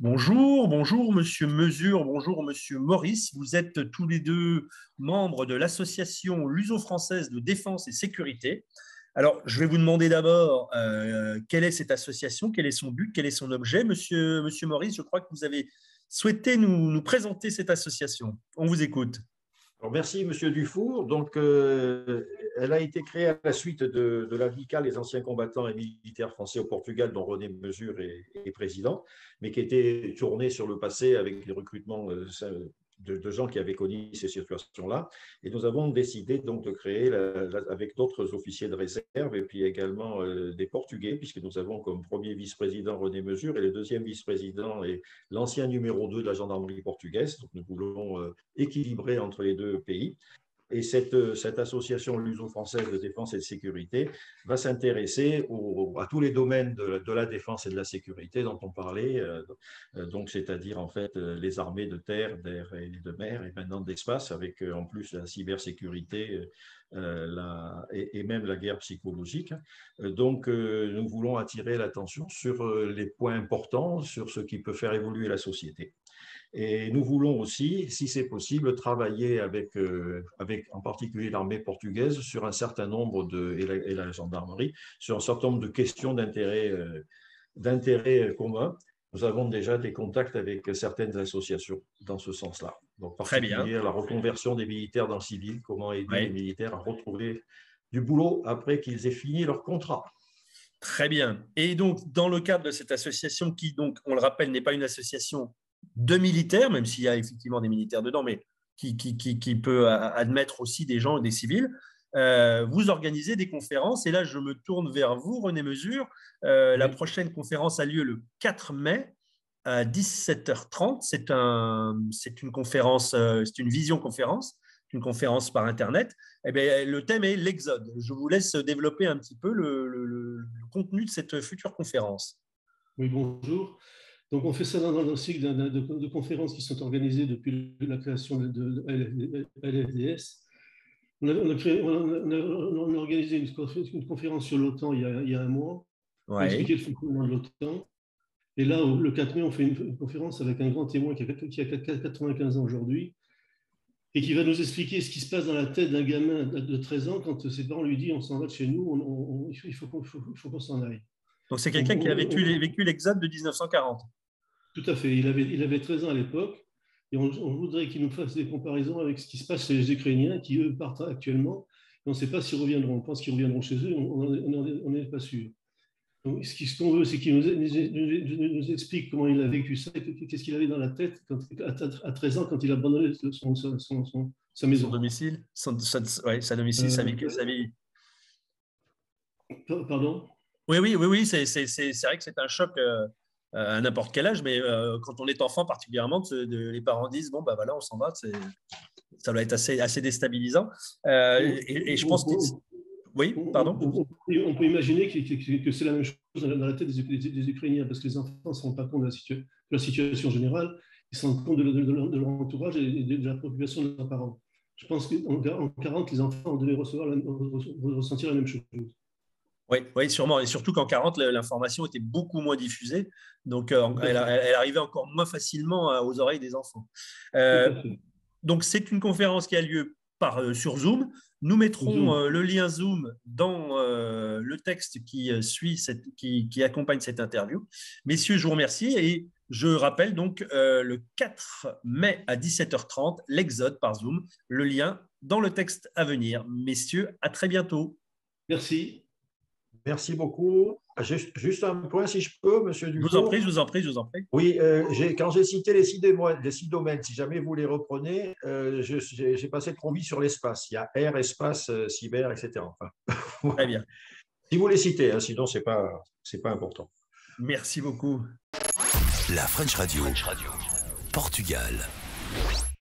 Bonjour Monsieur Mesure, bonjour Monsieur Maurice. Vous êtes tous les deux membres de l'association Luso-Française de Défense et Sécurité. Alors, je vais vous demander d'abord quelle est cette association, quel est son but, quel est son objet. Monsieur Maurice, je crois que vous avez souhaité nous présenter cette association. On vous écoute. Alors, merci, Monsieur Dufour. Donc, elle a été créée à la suite de l'AVICA, les anciens combattants et militaires français au Portugal, dont René Mesure est président, mais qui était tournée sur le passé avec les recrutements de gens qui avaient connu ces situations-là. Et nous avons décidé donc de créer, avec d'autres officiers de réserve et puis également des Portugais, puisque nous avons comme premier vice-président René Mesure et le deuxième vice-président est l'ancien numéro 2 de la gendarmerie portugaise. Donc, nous voulons équilibrer entre les deux pays. Et cette association luso-française de défense et de sécurité va s'intéresser à tous les domaines de la défense et de la sécurité dont on parlait, donc c'est-à-dire en fait les armées de terre, d'air et de mer et maintenant d'espace, avec en plus la cybersécurité et même la guerre psychologique. Donc nous voulons attirer l'attention sur les points importants, sur ce qui peut faire évoluer la société. Et nous voulons aussi, si c'est possible, travailler avec en particulier l'armée portugaise sur un certain nombre et la gendarmerie, sur un certain nombre de questions d'intérêt commun. Nous avons déjà des contacts avec certaines associations dans ce sens-là. Donc, en Très bien. particulier la reconversion des militaires dans le civil, comment aider les Oui. militaires à retrouver du boulot après qu'ils aient fini leur contrat. Très bien. Et donc, dans le cadre de cette association qui, donc, on le rappelle, n'est pas une association de militaires, même s'il y a effectivement des militaires dedans, mais qui peut admettre aussi des gens et des civils, vous organisez des conférences. Et là, je me tourne vers vous, René Mesure. La Oui. prochaine conférence a lieu le 4 mai à 17h30. C'est une conférence, c'est une visioconférence, une conférence par Internet. Eh bien, le thème est l'exode. Je vous laisse développer un petit peu le contenu de cette future conférence. Oui, bonjour. Donc, on fait ça dans le cycle de conférences qui sont organisées depuis la création de LFDS. On a organisé une conférence sur l'OTAN il y a un mois pour Ouais. expliquer le fonctionnement de l'OTAN. Et là, le 4 mai, on fait une conférence avec un grand témoin qui a 95 ans aujourd'hui et qui va nous expliquer ce qui se passe dans la tête d'un gamin de 13 ans quand ses parents lui disent on s'en va de chez nous, il faut qu'on s'en aille. Donc, c'est Donc, quelqu'un qui a vécu l'exode de 1940. tout à fait. Il avait 13 ans à l'époque. Et on voudrait qu'il nous fasse des comparaisons avec ce qui se passe chez les Ukrainiens qui, eux, partent actuellement. Et on ne sait pas s'ils reviendront. On pense qu'ils reviendront chez eux. On n'est pas sûr. Donc, ce qu'on veut, c'est qu'il nous explique comment il a vécu ça, qu'est-ce qu'il avait dans la tête à 13 ans quand il a abandonné sa Son maison. domicile, ouais, sa domicile, sa vie. Pardon? Oui, c'est vrai que c'est un choc à n'importe quel âge, mais quand on est enfant particulièrement, les parents disent, bon, bah voilà, on s'en va, ça doit être assez déstabilisant. Et je pense que… Oui, pardon. On peut imaginer que c'est la même chose dans la tête des Ukrainiens, parce que les enfants ne se rendent pas compte de la situation générale, ils se rendent compte de leur entourage et de la préoccupation de leurs parents. Je pense qu'en 40, les enfants devaient ressentir la même chose. Oui, sûrement. Et surtout qu'en 40, l'information était beaucoup moins diffusée. Donc, elle arrivait encore moins facilement aux oreilles des enfants. Tout à fait. Donc, c'est une conférence qui a lieu sur Zoom. Nous mettrons Zoom. le lien Zoom dans le texte qui accompagne cette interview. Messieurs, je vous remercie et je rappelle donc le 4 mai à 17h30, l'Exode par Zoom, le lien dans le texte à venir. Messieurs, à très bientôt. Merci. Merci beaucoup. Juste un point, si je peux, Monsieur Je vous en prie, Dufour. je vous en prie, je vous en prie. Oui, quand j'ai cité les six domaines, si jamais vous les reprenez, j'ai passé trop vite sur l'espace. Il y a air, espace, cyber, etc. Enfin, Très voilà. bien. Si vous les citez, hein, sinon c'est pas important. Merci beaucoup. La French Radio, Portugal.